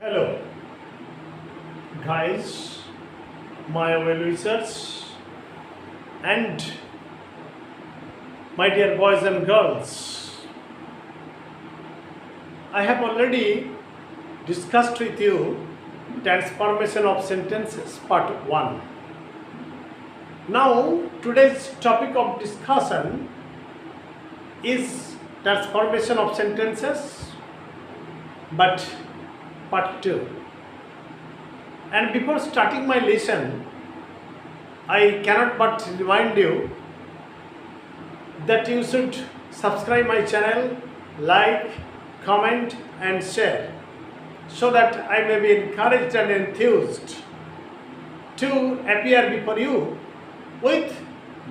Hello, guys, my well wishers, and my dear boys and girls. I have already discussed with you transformation of sentences part 1. Now, today's topic of discussion is transformation of sentences, but part 2. And before starting my lesson, I cannot but remind you that you should subscribe my channel, like, comment and share, so that I may be encouraged and enthused to appear before you with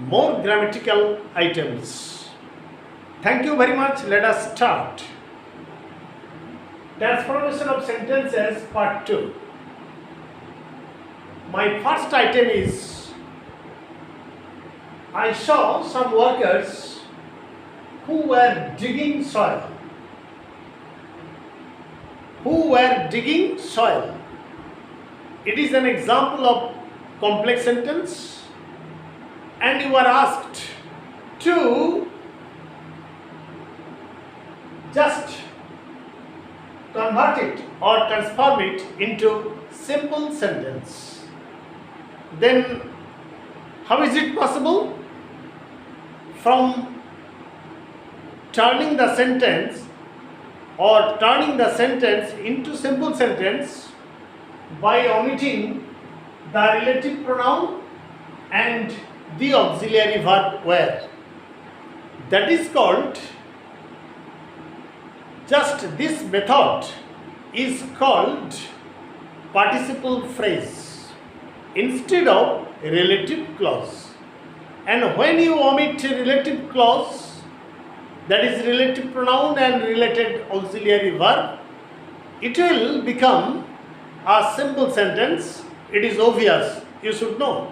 more grammatical items. Thank you very much. Let us start. Transformation of sentences part 2. My first item is, I saw some workers who were digging soil. It is an example of complex sentence, and you are asked to just convert it or transform it into simple sentence. Then how is it possible? From turning the sentence into simple sentence by omitting the relative pronoun and the auxiliary verb where. That is called, just this method is called participle phrase instead of relative clause. And when you omit relative clause, that is relative pronoun and related auxiliary verb, it will become a simple sentence. It is obvious, you should know.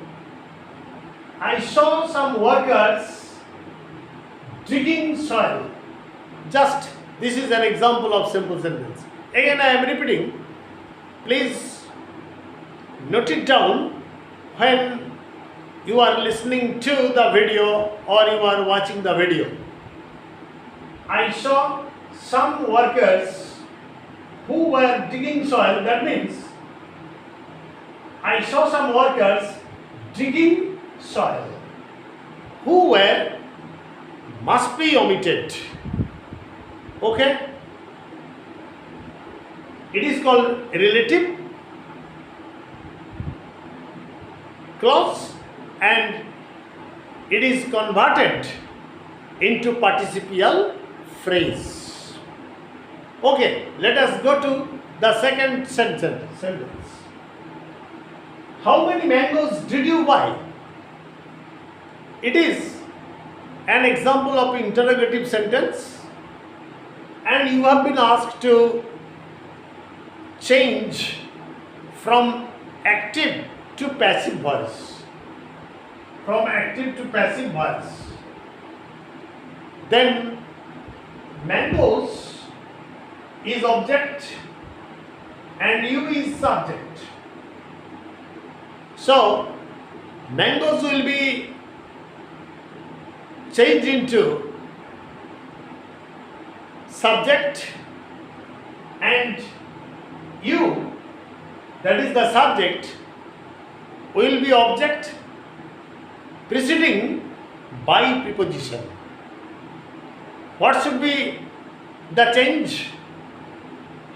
I saw some workers digging soil. Just this is an example of simple sentence. Again, I am repeating. Please note it down when you are listening to the video or you are watching the video. I saw some workers who were digging soil. That means I saw some workers digging soil. Who were must be omitted. Okay? It is called relative clause and it is converted into participial phrase. Okay, let us go to the second sentence. How many mangoes did you buy? It is an example of interrogative sentence, and you have been asked to change from active to passive voice. Then mangoes is object and you is subject. So mangoes will be changed into subject and you, that is the subject, will be object preceding by preposition. What should be the change?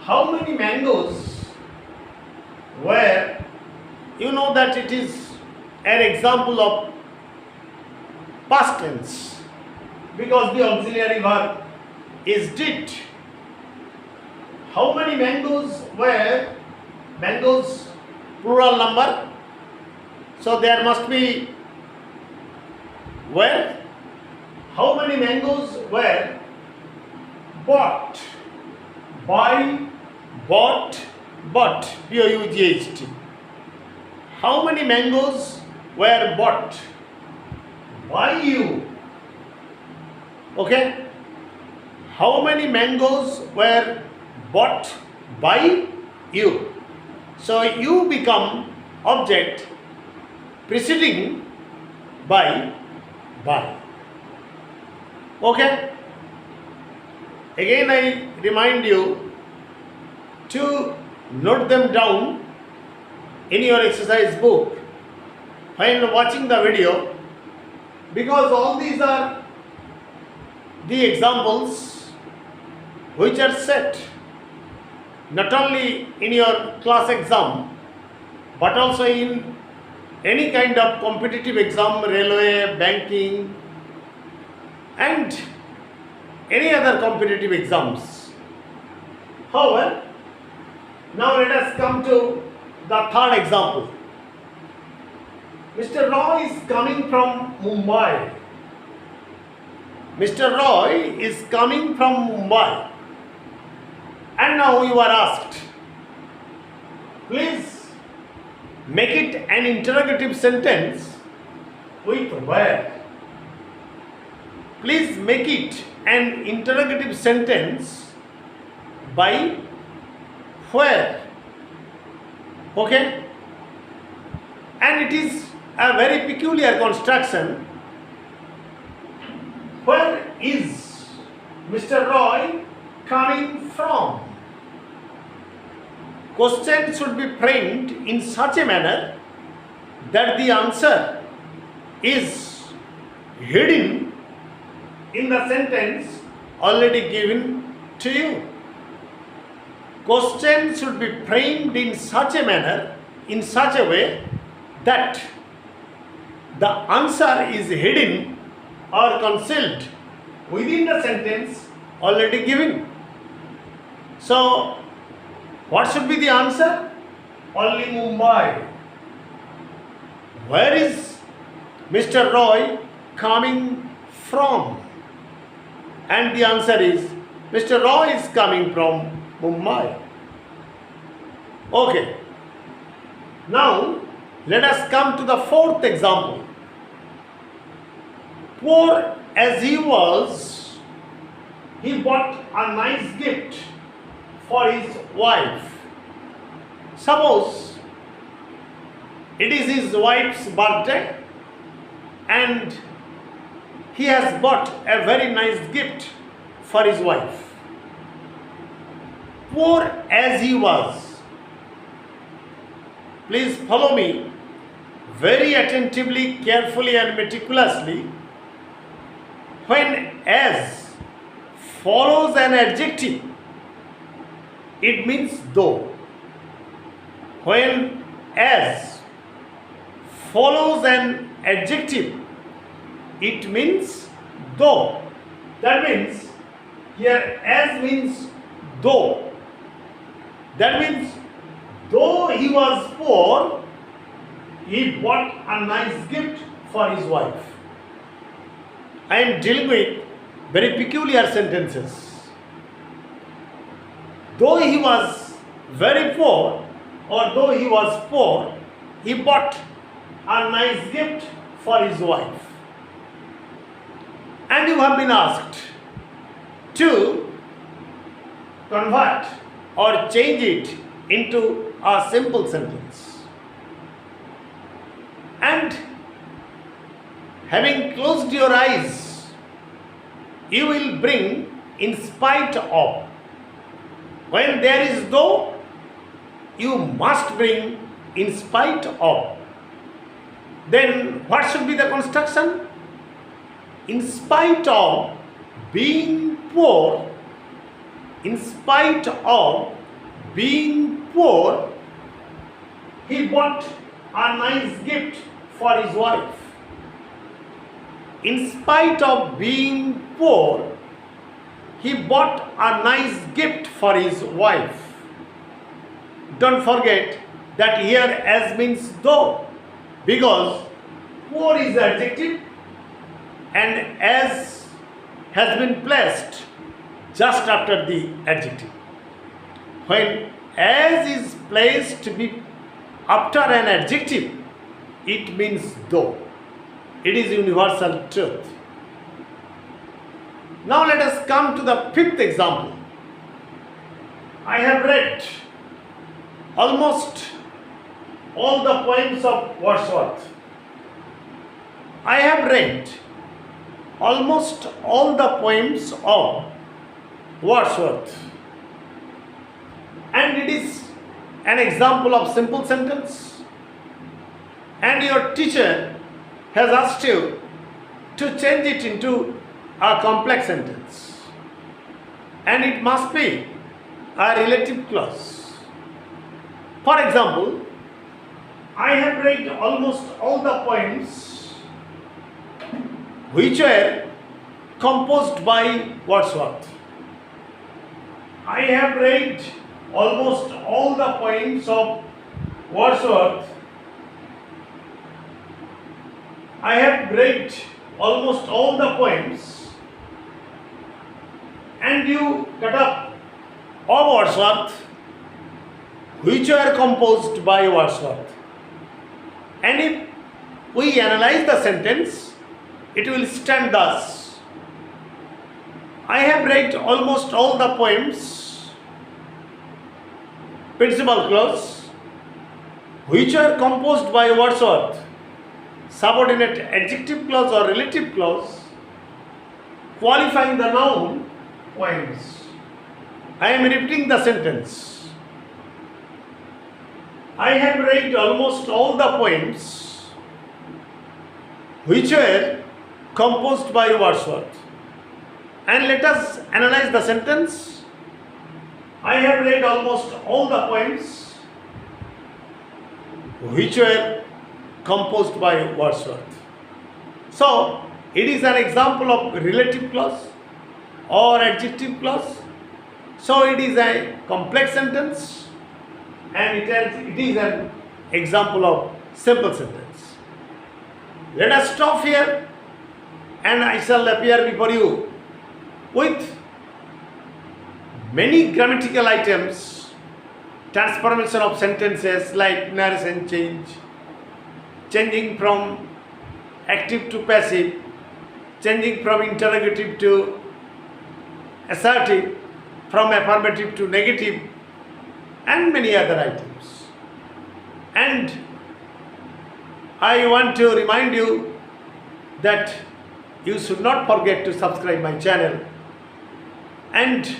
How many mangoes were, you know that it is an example of past tense because the auxiliary verb is did. How many mangoes were? Mangoes plural number, so there must be were. How many mangoes were bought? Buy, bought, bought, B-O-U-G-H-T. How many mangoes were bought by you? Okay? How many mangoes were bought by you. So you become object preceding by. Okay? Again I remind you to note them down in your exercise book when watching the video, because all these are the examples which are set not only in your class exam but also in any kind of competitive exam, railway, banking and any other competitive exams. However, now let us come to the third example. Mr. Roy is coming from Mumbai. Mr. Roy is coming from Mumbai. And now you are asked, please make it an interrogative sentence with where. Please make it an interrogative sentence by where. Okay? And it is a very peculiar construction. Where is Mr. Roy coming from? Question should be framed in such a manner that the answer is hidden in the sentence already given to you. Question should be framed in such a manner, in such a way that the answer is hidden or concealed within the sentence already given. So, what should be the answer? Only Mumbai. Where is Mr. Roy coming from? And the answer is Mr. Roy is coming from Mumbai. Okay. Now, let us come to the fourth example. Poor as he was, he bought a nice gift for his wife. Suppose it is his wife's birthday and he has bought a very nice gift for his wife. Poor as he was. Please follow me very attentively, carefully and meticulously. When as follows an adjective, it means though. When as follows an adjective, it means though. That means here as means though. That means though he was poor, he bought a nice gift for his wife. I am dealing with very peculiar sentences. Though he was very poor, or though he was poor, he bought a nice gift for his wife. And you have been asked to convert or change it into a simple sentence. And having closed your eyes, you will bring in spite of. When there is though, you must bring in spite of. Then what should be the construction? In spite of being poor, in spite of being poor, he bought a nice gift for his wife. In spite of being poor, he bought a nice gift for his wife. Don't forget that here as means though, because poor is the adjective and as has been placed just after the adjective. When as is placed after an adjective, it means though. It is universal truth. Now let us come to the fifth example. I have read almost all the poems of Wordsworth. I have read almost all the poems of Wordsworth. And it is an example of simple sentence. And your teacher has asked you to change it into a complex sentence. And it must be a relative clause. For example, I have read almost all the poems which were composed by Wordsworth. I have read almost all the poems of Wordsworth. I have read almost all the poems, and you cut up of Wordsworth which were composed by Wordsworth. And if we analyze the sentence, it will stand thus: I have read almost all the poems, principal clause, which are composed by Wordsworth, subordinate adjective clause or relative clause, qualifying the noun poems. I am repeating the sentence. I have read almost all the poems which were composed by Wordsworth. And let us analyze the sentence. I have read almost all the poems which were composed by Wordsworth. So, it is an example of relative clause or adjective clause. So, it is a complex sentence, and it is an example of simple sentence. Let us stop here, and I shall appear before you with many grammatical items, transformation of sentences like narration change, changing from active to passive, changing from interrogative to assertive, from affirmative to negative, and many other items. And I want to remind you that you should not forget to subscribe my channel, and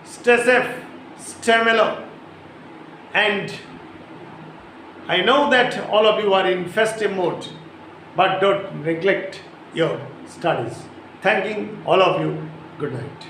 stay safe, stay mellow. And I know that all of you are in festive mood, but don't neglect your studies. Thanking all of you. Good night.